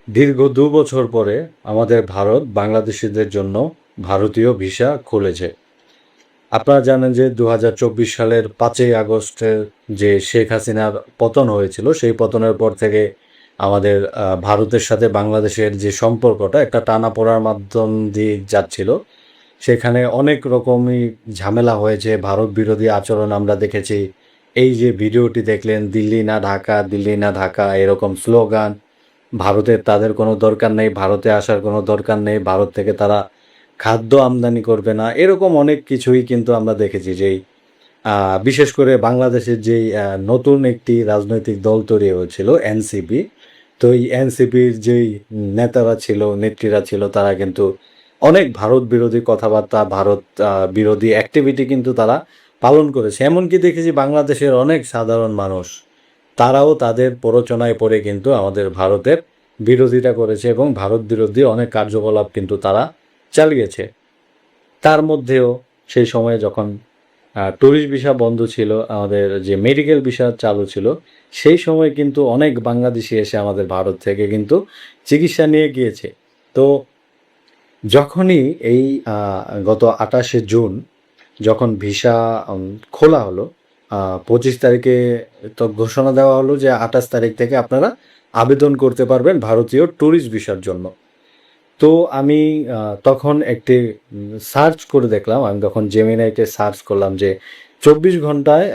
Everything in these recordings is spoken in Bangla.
দীর্ঘ ২ বছর পরে আমাদের ভারত বাংলাদেশিদের জন্য ভারতীয় ভিসা খুলেছে। আপনারা জানেন যে ২০২৪ সালের ৫ই আগস্টের যে শেখ হাসিনার পতন হয়েছিল, সেই পতনের পর থেকে আমাদের ভারতের সাথে বাংলাদেশের যে সম্পর্কটা একটা টানাপোড়ার মাধ্যম দিয়ে যাচ্ছিল। সেখানে অনেক রকমই ঝামেলা হয়েছে, ভারত বিরোধী আচরণ আমরা দেখেছি। এই যে ভিডিওটি দেখলেন, দিল্লি না ঢাকা, দিল্লি না ঢাকা এরকম স্লোগান, ভারতের তাদের কোনো দরকার নেই, ভারতে আসার কোনো দরকার নেই, ভারত থেকে তারা খাদ্য আমদানি করবে না, এরকম অনেক কিছুই কিন্তু আমরা দেখেছি। যেই বিশেষ করে বাংলাদেশের যেই নতুন একটি রাজনৈতিক দল তৈরি হয়েছিল এনসিপি, তো এই এনসিপির যেই নেতারা ছিল, নেত্রীরা ছিল, তারা কিন্তু অনেক ভারত বিরোধী কথাবার্তা, ভারত বিরোধী অ্যাক্টিভিটি কিন্তু তারা পালন করেছে। এমনকি দেখেছি বাংলাদেশের অনেক সাধারণ মানুষ, তারাও তাদের প্ররোচনায় পড়ে কিন্তু আমাদের ভারতের বিরোধিতা করেছে এবং ভারত বিরোধী অনেক কার্যকলাপ কিন্তু তারা চালিয়েছে। তার মধ্যেও সেই সময়ে যখন ট্যুরিস্ট ভিসা বন্ধ ছিল, আমাদের যে মেডিকেল ভিসা চালু ছিল, সেই সময় কিন্তু অনেক বাংলাদেশি এসে আমাদের ভারত থেকে কিন্তু চিকিৎসা নিয়ে গিয়েছে। তো যখনই এই গত ২৮শে জুন যখন ভিসা খোলা হলো, ২৫ তারিখে তো ঘোষণা দেওয়া হলো যে ২৮ তারিখ থেকে আপনারা আবেদন করতে পারবেন ভারতীয় ট্যুরিস্ট ভিসার জন্য। তো আমি তখন একটি সার্চ করে দেখলাম, আমি তখন জেমিনাইতে সার্চ করলাম যে ২৪ ঘন্টায়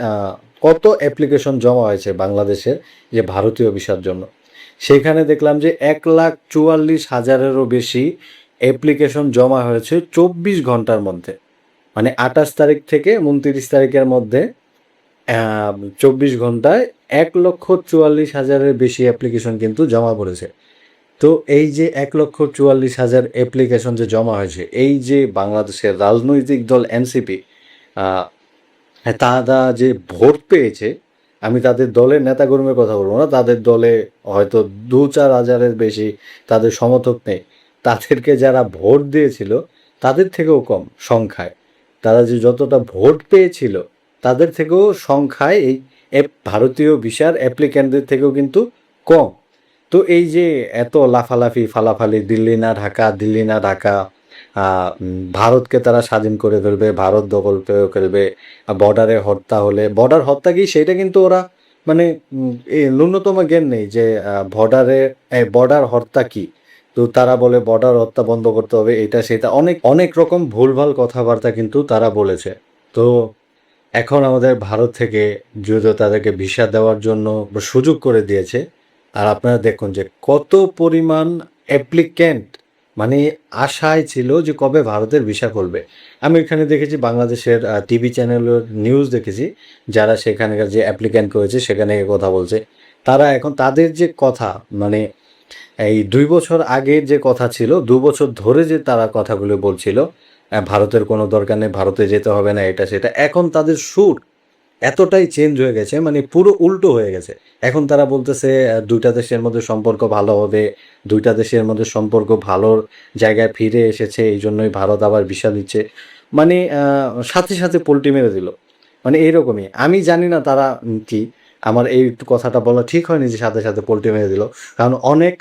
কত অ্যাপ্লিকেশন জমা হয়েছে বাংলাদেশের যে ভারতীয় ভিসার জন্য। সেখানে দেখলাম যে ১,৪৪,০০০-এরও বেশি অ্যাপ্লিকেশন জমা হয়েছে ২৪ ঘন্টার মধ্যে। মানে ২৮ তারিখ থেকে ২৯ তারিখের মধ্যে ২৪ ঘন্টায় ১,৪৪,০০০-এর বেশি অ্যাপ্লিকেশন কিন্তু জমা পড়েছে। তো এই যে ১,৪৪,০০০ অ্যাপ্লিকেশন যে জমা হয়েছে, এই যে বাংলাদেশের রাজনৈতিক দল এনসিপি তারা যে ভোট পেয়েছে, আমি তাদের দলের নেতাকর্মীর কথা বলবো না, তাদের দলে হয়তো ২-৪ হাজারের বেশি তাদের সমর্থক নেই। তাদেরকে যারা ভোট দিয়েছিল তাদের থেকেও কম সংখ্যায়, তারা যে যতটা ভোট পেয়েছিল তাদের থেকেও সংখ্যায় এই ভারতীয় ভিসার অ্যাপ্লিক্যান্টদের থেকেও কিন্তু কম। তো এই যে এত লাফালাফি ফালাফালি, দিল্লি না ঢাকা, দিল্লি না ঢাকা, ভারতকে তারা স্বাধীন করে ফেলবে, ভারত দখল করে ফেলবে, বর্ডারে হত্যা হলে, বর্ডার হত্যা কি সেটা কিন্তু ওরা মানে ন্যূনতম জ্ঞান নেই যে বর্ডার হত্যা কি। তো তারা বলে বর্ডার হত্যা বন্ধ করতে হবে, এটা সেটা অনেক অনেক রকম ভুলভাল কথাবার্তা কিন্তু তারা বলেছে। তো এখন আমাদের ভারত থেকে যদিও তাদেরকে ভিসা দেওয়ার জন্য সুযোগ করে দিয়েছে, আর আপনারা দেখুন যে কত পরিমাণ অ্যাপ্লিক্যান্ট মানে আশায় ছিল যে কবে ভারতের ভিসা খুলবে। আমি এখানে দেখেছি বাংলাদেশের টিভি চ্যানেলের নিউজ দেখেছি, যারা সেখানকার যে অ্যাপ্লিক্যান্ট করেছে সেখানে কথা বলছে। তারা এখন তাদের যে কথা মানে এই ২ বছর আগের যে কথা ছিল, ২ বছর ধরে যে তারা কথাগুলো বলছিল, ভারতের কোনো দরকার নেই, ভারতে যেতে হবে না, এটা সেটা, এখন তাদের সুর এতটাই চেঞ্জ হয়ে গেছে, মানে পুরো উল্টো হয়ে গেছে। এখন তারা বলতেছে দুইটা দেশের মধ্যে সম্পর্ক ভালো হবে, দুইটা দেশের মধ্যে সম্পর্ক ভালোর জায়গায় ফিরে এসেছে, এই জন্যই ভারত আবার ভিসা দিচ্ছে। মানে সাথে সাথে পোল্টি মেরে দিল, মানে এইরকমই। আমি জানি না তারা কি, আমার এই কথাটা বলা ঠিক হয়নি যে সাথে সাথে পোল্টি মেরে দিল, কারণ অনেক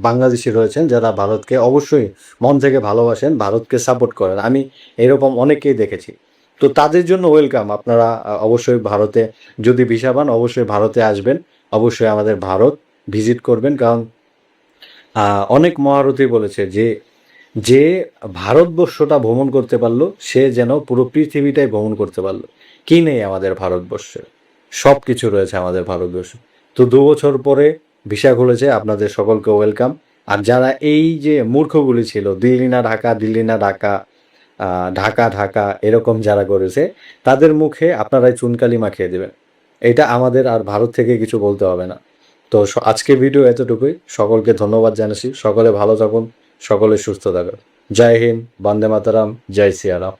বাংলাদেশি রয়েছেন যারা ভারতকে অবশ্যই মন থেকে ভালোবাসেন, ভারতকে সাপোর্ট করেন, আমি এরকম অনেককেই দেখেছি। তো তাদের জন্য ওয়েলকাম, আপনারা অবশ্যই ভারতে যদি ভিসা পান অবশ্যই ভারতে আসবেন, অবশ্যই আমাদের ভারত ভিজিট করবেন। কারণ অনেক মহারথী বলেছে যে যে ভারতবর্ষটা ভ্রমণ করতে পারলো সে যেন পুরো পৃথিবীটাই ভ্রমণ করতে পারলো। কি নেই আমাদের ভারতবর্ষে? সব কিছু রয়েছে আমাদের ভারতবর্ষে। তো ২ বছর পরে ভিসা খুলেছে, আপনাদের সকলকে ওয়েলকাম। আর যারা এই যে মূর্খগুলি ছিল, দিল্লি না ঢাকা, দিল্লি না ঢাকা, ঢাকা ঢাকা এরকম যারা করেছে, তাদের মুখে আপনারাই চুনকালি মাখিয়ে দেবেন। এটা আমাদের আর ভারত থেকে কিছু বলতে হবে না। তো আজকে ভিডিও এতটুকুই, সকলকে ধন্যবাদ জানাচ্ছি, সকলে ভালো থাকুন, সকলে সুস্থ থাকুন। জয় হিন্দ, বন্দে মাতারাম, জয় সিয়ারাম।